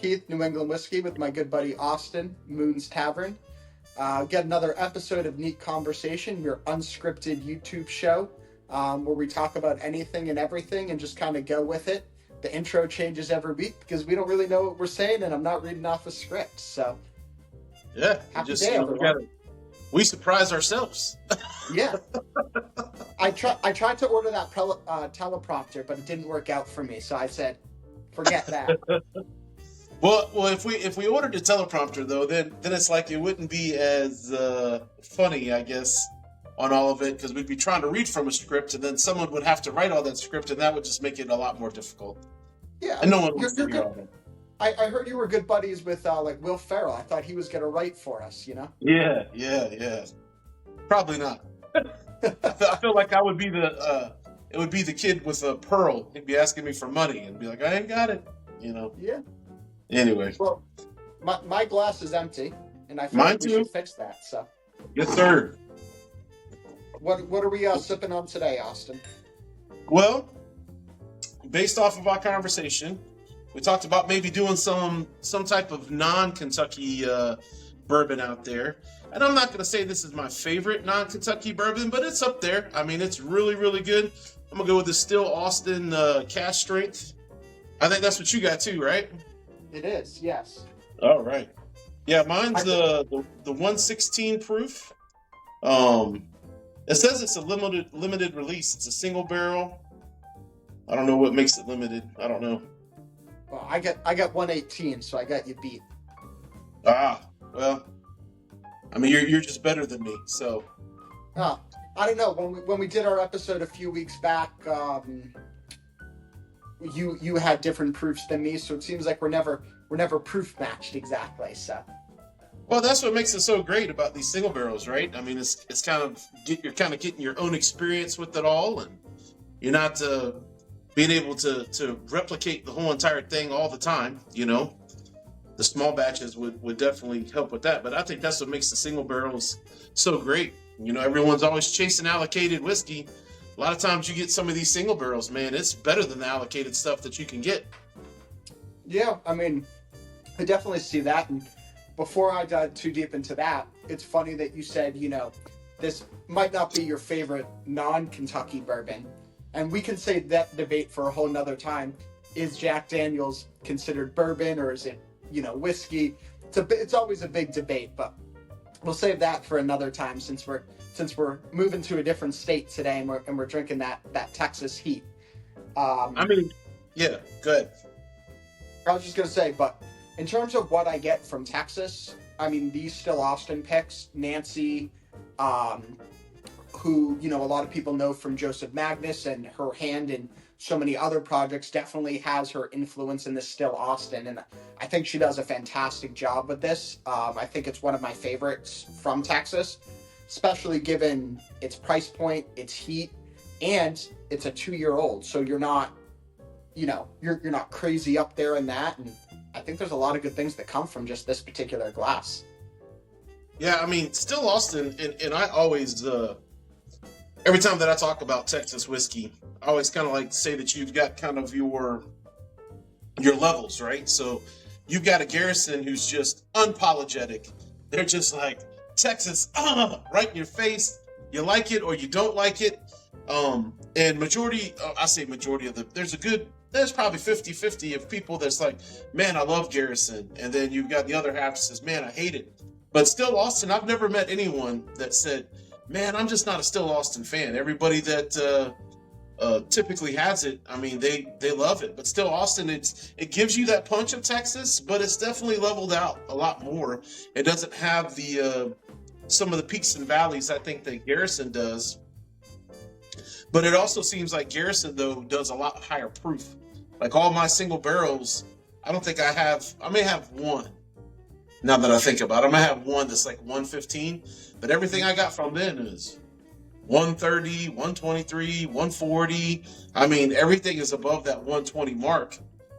Keith, New England Whiskey, with my good buddy Austin, Moon's Tavern. Get another episode of Neat Conversation, your unscripted YouTube show, where we talk about anything and everything and just kind of go with it. The intro changes every week because we don't really know what we're saying, and I'm not reading off a script. So, yeah, happy day, everyone. We surprise ourselves. Yeah. I tried to order that teleprompter, but it didn't work out for me. So I said, forget that. Well, if we ordered a teleprompter though, then it's like it wouldn't be as funny, I guess, on all of it, because we'd be trying to read from a script, and then someone would have to write all that script, and that would just make it a lot more difficult. Yeah, and no one wants to read all that. I heard you were good buddies with like Will Ferrell. I thought he was gonna write for us, you know? Yeah. Probably not. I feel like I would be it would be the kid with a pearl. He'd be asking me for money and be like, I ain't got it, you know? Yeah. Anyway. Well, my glass is empty, and I feel Mine like we too. should fix that. So. Yes, sir. What are we sipping on today, Austin? Well, based off of our conversation, we talked about maybe doing some type of non-Kentucky bourbon out there. And I'm not going to say this is my favorite non-Kentucky bourbon, but it's up there. I mean, it's really, really good. I'm going to go with the Still Austin Cask Strength. I think that's what you got too, right? It is, yes. All right. Yeah, mine's the 116 proof. It says it's a limited release. It's a single barrel. I don't know what makes it limited. I don't know. Well, I got 118, so I got you beat. Well, I mean, you're just better than me, so. I don't know. When we did our episode a few weeks back, you had different proofs than me, so it seems like we're never proof matched exactly. So. Well, that's what makes it so great about these single barrels, right? I mean, it's kind of you're kind of getting your own experience with it all, and you're not being able to replicate the whole entire thing all the time, you know. The small batches would definitely help with that. But I think that's what makes the single barrels so great. You know, everyone's always chasing allocated whiskey. A lot of times you get some of these single barrels, man, it's better than the allocated stuff that you can get. Yeah, I mean, I definitely see that. And before I dive too deep into that, it's funny that you said, you know, this might not be your favorite non-Kentucky bourbon. And we can say that debate for a whole nother time. Is Jack Daniel's considered bourbon, or is it, you know, whiskey? It's always a big debate, but we'll save that for another time since we're moving to a different state today and we're drinking that Texas heat. I mean, yeah, good. I was just gonna say, but in terms of what I get from Texas, I mean, these Still Austin picks, Nancy, who, you know, a lot of people know from Joseph Magnus and her hand in so many other projects, definitely has her influence in this Still Austin, and I think she does a fantastic job with this. I think it's one of my favorites from Texas, especially given its price point, its heat, and it's a 2-year-old, so you're not, you know, you're not crazy up there in that, and I think there's a lot of good things that come from just this particular glass. Yeah, I mean, Still Austin, and I always, every time that I talk about Texas whiskey, I always kind of like to say that you've got kind of your levels, right? So you've got a Garrison who's just unapologetic. They're just like, Texas, right in your face. You like it or you don't like it. And majority, I say majority of there's probably 50-50 of people that's like, man, I love Garrison. And then you've got the other half that says, man, I hate it. But Still Austin, I've never met anyone that said, man, I'm just not a Still Austin fan. Everybody that typically has it, I mean, they love it. But Still Austin, it gives you that punch of Texas, but it's definitely leveled out a lot more. It doesn't have the some of the peaks and valleys I think that Garrison does. But it also seems like Garrison, though, does a lot higher proof. Like all my single barrels, I may have one. Now that I think about it, I might have one that's like 115, but everything I got from then is 130, 123, 140. I mean, everything is above that 120 mark.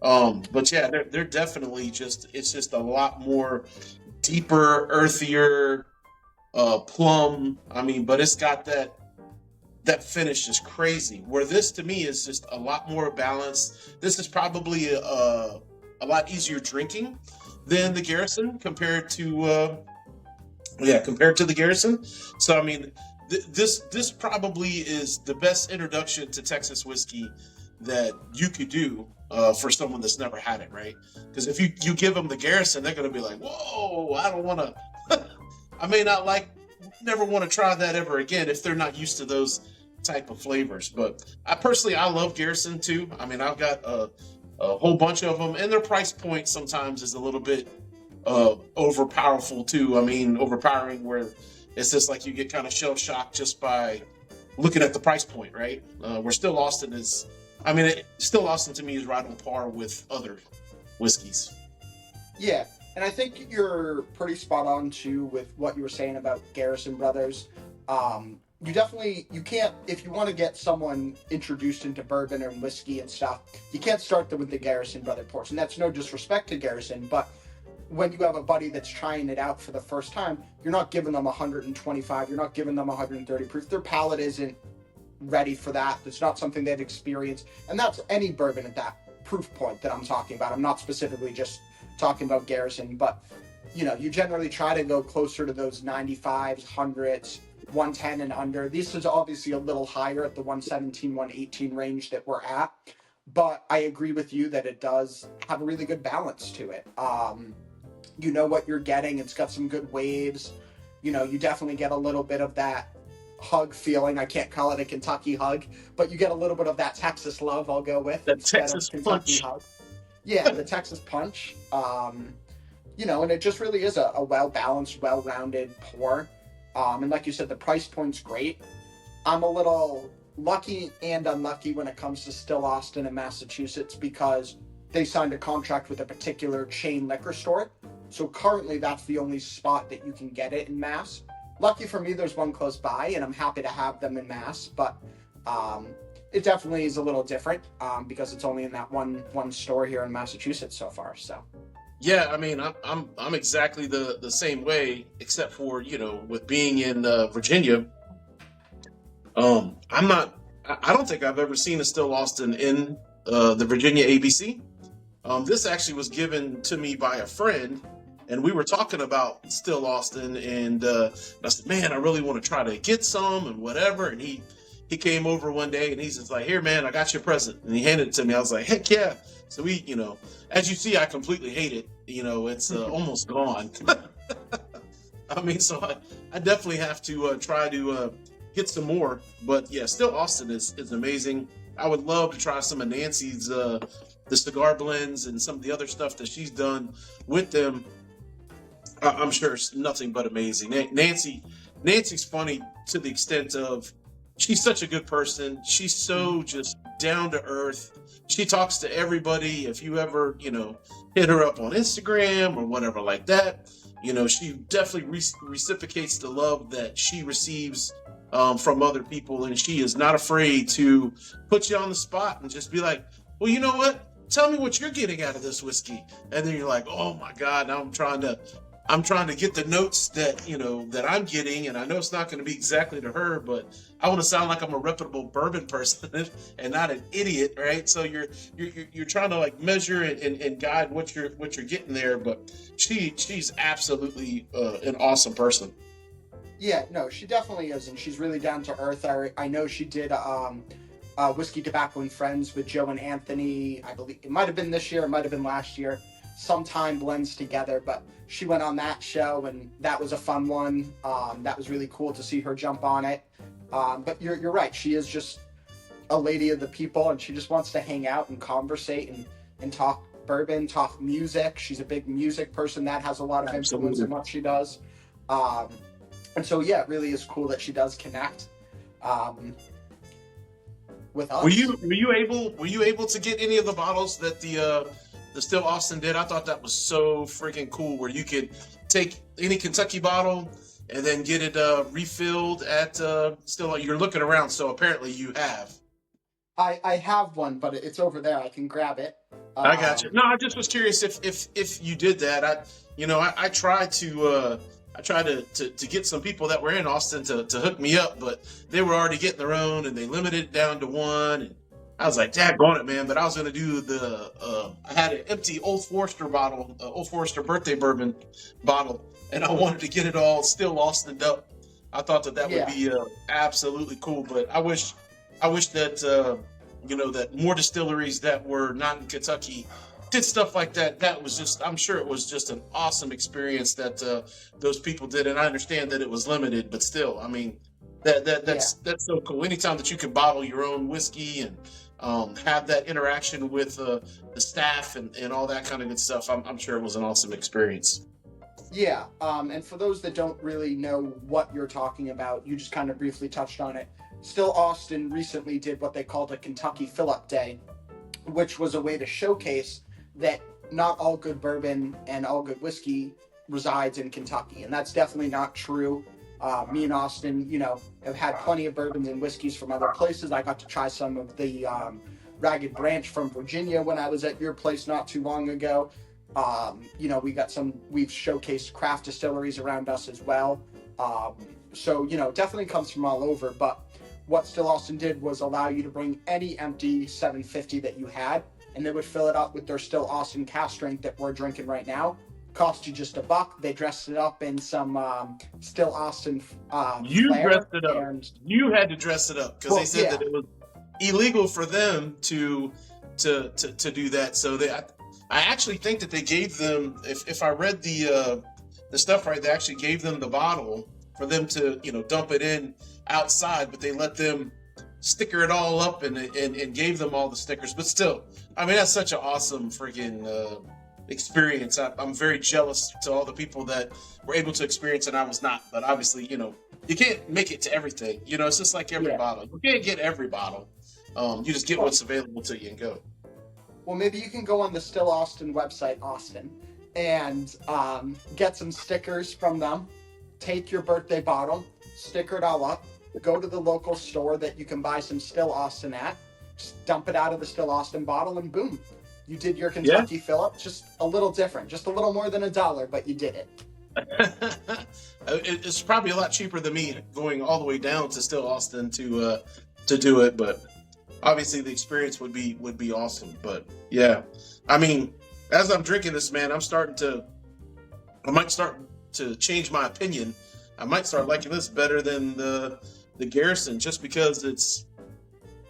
But yeah, they're definitely it's just a lot more deeper, earthier, plum. I mean, but it's got that finish is crazy. Where this to me is just a lot more balanced. This is probably a lot easier drinking than the Garrison compared to the Garrison. So I mean, this probably is the best introduction to Texas whiskey that you could do for someone that's never had it, right? Because if you give them the Garrison, they're going to be like, whoa, I don't want to. I may not never want to try that ever again if they're not used to those type of flavors. But I love Garrison too. I mean, I've got a whole bunch of them, and their price point sometimes is a little bit overpowerful too. I mean, overpowering where it's just like you get kind of shell shocked just by looking at the price point, right? Where Still Austin Still Austin to me is right on par with other whiskeys. Yeah, and I think you're pretty spot on too with what you were saying about Garrison Brothers. You can't, if you want to get someone introduced into bourbon and whiskey and stuff, you can't start them with the Garrison Brother ports. And that's no disrespect to Garrison, but when you have a buddy that's trying it out for the first time, you're not giving them 125, you're not giving them 130 proof. Their palate isn't ready for that. It's not something they've experienced. And that's any bourbon at that proof point that I'm talking about. I'm not specifically just talking about Garrison, but you generally try to go closer to those 95s, 100s, 110 and under. This is obviously a little higher at the 117, 118 range that we're at. But I agree with you that it does have a really good balance to it. You know what you're getting. It's got some good waves. You definitely get a little bit of that hug feeling. I can't call it a Kentucky hug, but you get a little bit of that Texas love, I'll go with. That Texas punch. Hug. Yeah, the Texas punch. And it just really is a well-balanced, well-rounded pour. And like you said, the price point's great. I'm a little lucky and unlucky when it comes to Still Austin in Massachusetts because they signed a contract with a particular chain liquor store. So currently that's the only spot that you can get it in Mass. Lucky for me, there's one close by, and I'm happy to have them in Mass, but it definitely is a little different because it's only in that one store here in Massachusetts so far. So. Yeah, I mean, I'm exactly the same way, except for with being in Virginia. I don't think I've ever seen a Still Austin in the Virginia ABC. This actually was given to me by a friend, and we were talking about Still Austin, and I said, man, I really want to try to get some and whatever. And he came over one day, and he's just like, here, man, I got you a present. And he handed it to me. I was like, heck yeah. So we, as you see, I completely hate it. It's almost gone. I mean, so I definitely have to try to get some more. But yeah, Still Austin is amazing. I would love to try some of Nancy's the cigar blends and some of the other stuff that she's done with them. I'm sure it's nothing but amazing. Nancy's funny to the extent of she's such a good person. She's so just down to earth. She talks to everybody. If you ever, hit her up on Instagram or whatever like that, she definitely reciprocates the love that she receives from other people. And she is not afraid to put you on the spot and just be like, well, you know what? Tell me what you're getting out of this whiskey. And then you're like, oh my God, now I'm trying to get the notes that, that I'm getting. And I know it's not going to be exactly to her, but I want to sound like I'm a reputable bourbon person and not an idiot. Right. So you're trying to like measure and guide what you're getting there. But she's absolutely an awesome person. Yeah, no, she definitely is. And she's really down to earth. I know she did, Whiskey, Tobacco, and Friends with Joe and Anthony. I believe it might have been this year, it might have been last year. Sometime blends together, but she went on that show, and that was a fun one. That was really cool to see her jump on it. But you're right. She is just a lady of the people, and she just wants to hang out and conversate and talk bourbon, talk music. She's a big music person that has a lot of influence in what she does. And so, yeah, it really is cool that she does connect. With us. Were you able to get any of the bottles that the Still Austin did? I thought that was so freaking cool, where you could take any Kentucky bottle and then get it refilled at Still. You're looking around, so apparently you have. I have one, but it's over there. I can grab it. I got you. No, I just was curious if you did that. I tried to get some people that were in Austin to hook me up, but they were already getting their own, and they limited it down to one. And I was like, "Daggone it, man!" But I was gonna do the. I had an empty Old Forester bottle, Old Forester birthday bourbon bottle, and I wanted to get it all still Austined up. I thought that would Yeah, be absolutely cool. But I wish that that more distilleries that were not in Kentucky did stuff like that. That was just. I'm sure it was just an awesome experience that those people did, and I understand that it was limited, but still, I mean. yeah. That's so cool. Anytime that you can bottle your own whiskey and have that interaction with the staff and all that kind of good stuff. I'm sure it was an awesome experience. Yeah, and for those that don't really know what you're talking about, you just kind of briefly touched on it. Still, Austin recently did what they called a Kentucky Fill-Up Day, which was a way to showcase that not all good bourbon and all good whiskey resides in Kentucky, and that's definitely not true. Me and Austin, have had plenty of bourbons and whiskeys from other places. I got to try some of the Ragged Branch from Virginia when I was at your place not too long ago. We've showcased craft distilleries around us as well. So, definitely comes from all over. But what Still Austin did was allow you to bring any empty 750 that you had, and they would fill it up with their Still Austin cask strength that we're drinking right now. Cost you just $1. They dressed it up in some Still Austin You dressed flair, it up. and You had to dress it up because they well, said yeah, that it was illegal for them to do that. So I actually think that they gave them, if I read the stuff right, they actually gave them the bottle for them to dump it in outside, but they let them sticker it all up and gave them all the stickers. But still, I mean that's such an awesome freaking experience. I'm very jealous to all the people that were able to experience it and I was not. But obviously, you can't make it to everything. It's just like every yeah. bottle. You can't get every bottle. You just get Well, what's available to you and go. well, maybe you can go on the Still Austin website, Austin, and get some stickers from them. Take your birthday bottle, sticker it all up, go to the local store that you can buy some Still Austin at, just dump it out of the Still Austin bottle, and boom, you did your Yeah. Kentucky fill up. Just a little different, just a little more than $1, but you did it. It's probably a lot cheaper than me going all the way down to Still Austin to do it, but obviously the experience would be awesome. But yeah, I mean, as I'm drinking this, man, I might start to change my opinion. I might start liking this better than the Garrison, just because it's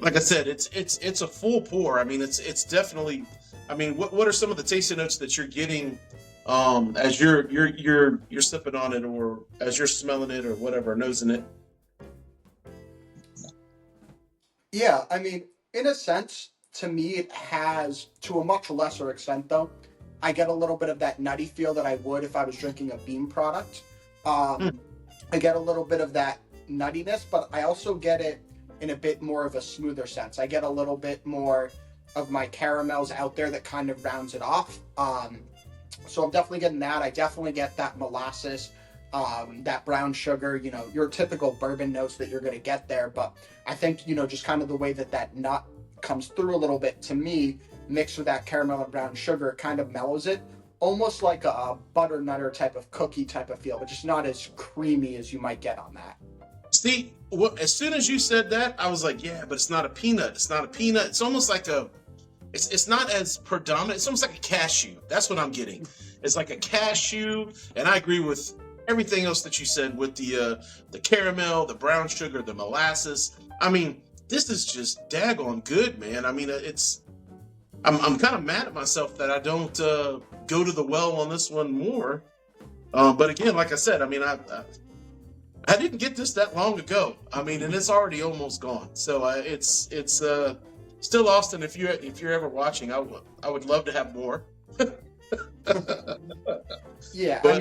like I said, it's a full pour. I mean, it's definitely. I mean, what are some of the tasting notes that you're getting as you're sipping on it, or as you're smelling it, or whatever, nosing it? Yeah, I mean, in a sense, to me, it has, to a much lesser extent, though, I get a little bit of that nutty feel that I would if I was drinking a Beam product. Hmm. I get a little bit of that nuttiness, but I also get it in a bit more of a smoother sense. I get a little bit more of my caramels out there that kind of rounds it off. So I'm definitely getting that. I definitely get that molasses, that brown sugar, your typical bourbon notes that you're going to get there. But I think, just kind of the way that nut comes through a little bit to me, mixed with that caramel and brown sugar, kind of mellows it. Almost like a butternutter type of cookie type of feel, but just not as creamy as you might get on that. See, as soon as you said that, I was like, yeah, but it's not a peanut. It's not a peanut. It's almost like it's not as predominant. It's almost like a cashew. That's what I'm getting. It's like a cashew, and I agree with everything else that you said with the caramel, the brown sugar, the molasses. I mean, this is just daggone good, man. I mean, I'm kind of mad at myself that I don't go to the well on this one more. But again, like I said, I mean, I didn't get this that long ago. I mean, and it's already almost gone. So it's still Austin. If you're ever watching, I would love to have more. Yeah, But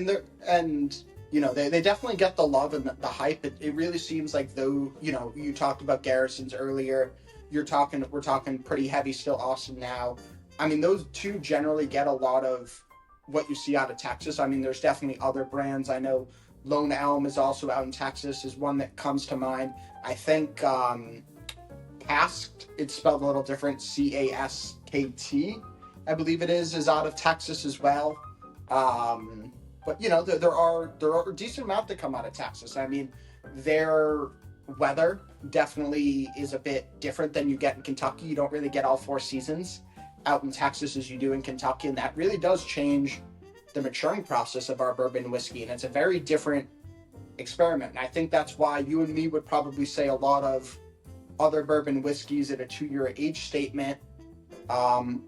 they're, and they definitely get the love and the hype. It really seems like, though, you talked about Garrison's earlier. We're talking pretty heavy Still Austin now. I mean, those two generally get a lot of what you see out of Texas. I mean, there's definitely other brands. I know Lone Elm is also out in Texas, is one that comes to mind. I think Casked, it's spelled a little different, Caskt, I believe it is out of Texas as well. But there are a decent amount that come out of Texas. I mean, they're weather definitely is a bit different than you get in Kentucky. You don't really get all 4 seasons out in Texas as you do in Kentucky, and that really does change the maturing process of our bourbon whiskey, and it's a very different experiment. And I think that's why you and me would probably say a lot of other bourbon whiskeys at a 2-year age statement um,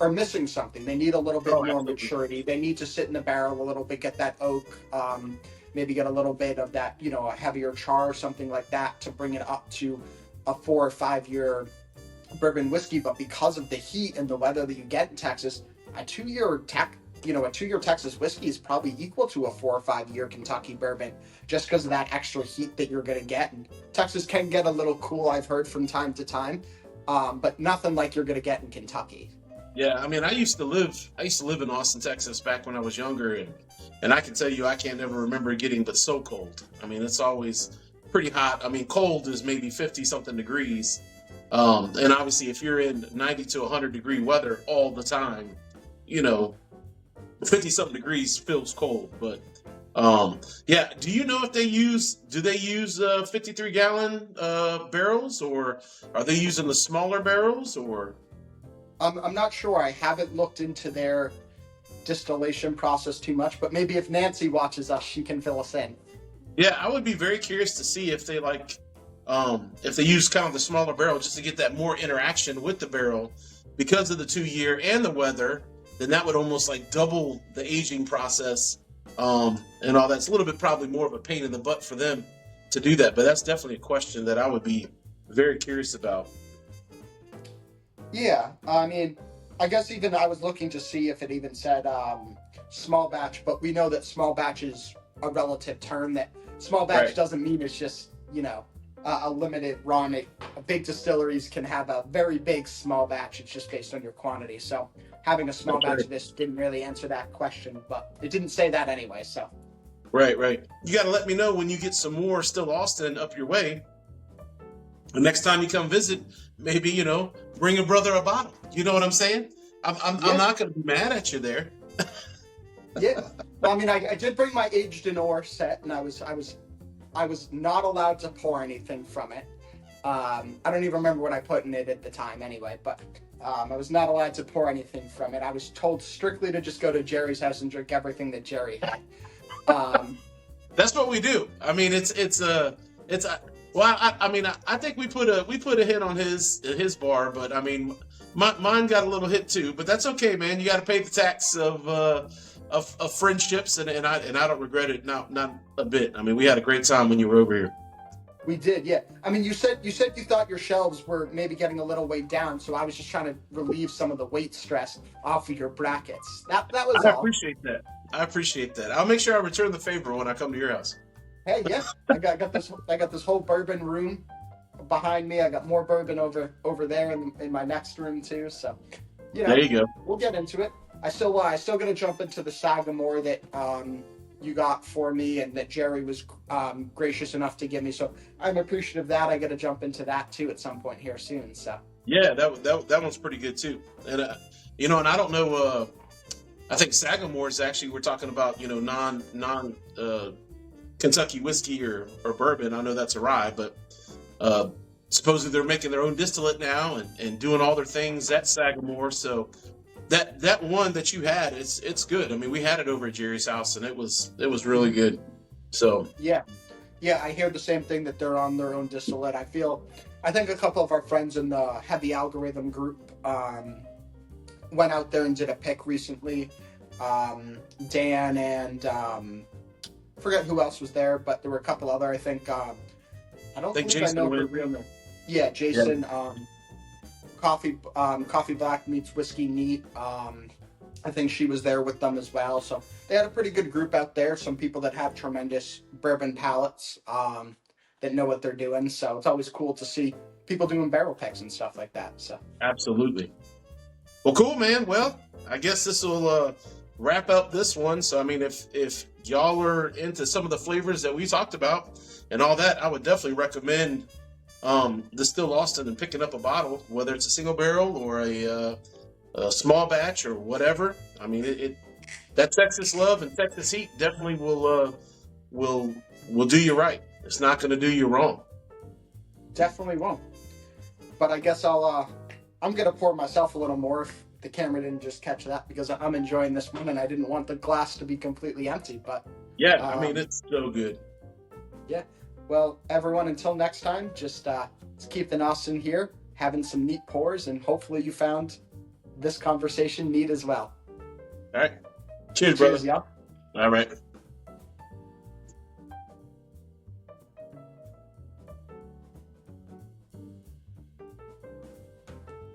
are missing something. They need a little bit Oh, more absolutely. maturity. They need to sit in the barrel a little bit, get that oak, maybe get a little bit of that, a heavier char or something like that to bring it up to a 4 or 5 year bourbon whiskey. But because of the heat and the weather that you get in Texas, a 2 year a 2 year Texas whiskey is probably equal to a 4 or 5 year Kentucky bourbon, just because of that extra heat that you're going to get. And Texas can get a little cool, I've heard from time to time, but nothing like you're going to get in Kentucky. Yeah, I mean, I used to live in Austin, Texas back when I was younger, and I can tell you I can't never remember it getting but so cold. I mean, it's always pretty hot. I mean, cold is maybe 50 something degrees. And obviously if you're in 90 to 100 degree weather all the time, you know, 50 something degrees feels cold, but yeah, do they use 53 gallon barrels, or are they using the smaller barrels, or I'm not sure. I haven't looked into their distillation process too much, but maybe if Nancy watches us, she can fill us in. yeah, I would be very curious to see if they use kind of the smaller barrel just to get that more interaction with the barrel because of the 2 year and the weather. Then that would almost like double the aging process, and all that's a little bit probably more of a pain in the butt for them to do that. But that's definitely a question that I would be very curious about. Yeah, I mean, I guess even I was looking to see if it even said small batch, but we know that small batch is a relative term. That small batch Right. doesn't mean it's just a limited run. Big distilleries can have a very big small batch. It's just based on your quantity. So having a small That's batch right. of this didn't really answer that question, but it didn't say that anyway. So Right, right. You got to let me know when you get some more Still Austin up your way. The next time you come visit, maybe, bring a brother a bottle. You know what I'm saying? I'm yeah, not going to be mad at you there. yeah. Well, I mean, I did bring my aged in ore set, and I was not allowed to pour anything from it. I don't even remember what I put in it at the time anyway, but I was not allowed to pour anything from it. I was told strictly to just go to Jerry's house and drink everything that Jerry had. Um, That's what we do. I mean, it's a well, I think we put a hit on his bar, but I mean, mine got a little hit too. But that's okay, man. You got to pay the tax of friendships, and I don't regret it, not a bit. I mean, we had a great time when you were over here. we did, yeah. I mean, you said you thought your shelves were maybe getting a little weighed down, so I was just trying to relieve some of the weight stress off of your brackets. That was I all. appreciate that. I appreciate that. I'll make sure I return the favor when I come to your house. Hey, yeah, I got this whole bourbon room behind me. I got more bourbon over there in my next room too. So, you There know, you go. we'll get into it. I still gonna jump into the Sagamore that you got for me and that Jerry was gracious enough to give me. So I'm appreciative of that. I got to jump into that too at some point here soon. So Yeah, that one's pretty good too. And and I don't know. I think Sagamore is actually, we're talking about, non Kentucky whiskey or bourbon. I know that's a rye, but uh, supposedly they're making their own distillate now and doing all their things at Sagamore. So that one that you had, it's good. I mean, we had it over at Jerry's house, and it was really good. So yeah, yeah, I hear the same thing that they're on their own distillate. I think a couple of our friends in the Heavy Algorithm group went out there and did a pick recently. Dan and forget who else was there, but there were a couple other. I think I I don't think believe I Jason know her went. real name. Yeah, Yeah. Jason. Coffee Black meets Whiskey Neat. I think she was there with them as well. So they had a pretty good group out there. Some people that have tremendous bourbon palates that know what they're doing. So it's always cool to see people doing barrel picks and stuff like that. So Absolutely. Well, cool, man. Well, I guess this will wrap up this one. So, I mean, if y'all are into some of the flavors that we talked about and all that, I would definitely recommend the Still Austin and picking up a bottle, whether it's a single barrel or a small batch or whatever. I mean, that Texas love and Texas heat definitely will will do you right. It's not going to do you wrong. definitely won't. But I guess I'm gonna pour myself a little more if the camera didn't just catch that, because I'm enjoying this one and I didn't want the glass to be completely empty. But Yeah, I mean um, it's so good. yeah. Well, everyone, until next time, just let's keep the Austin here, having some neat pours, and hopefully you found this conversation neat as well. All right. Cheers, Cheers, brother. y'all. All right.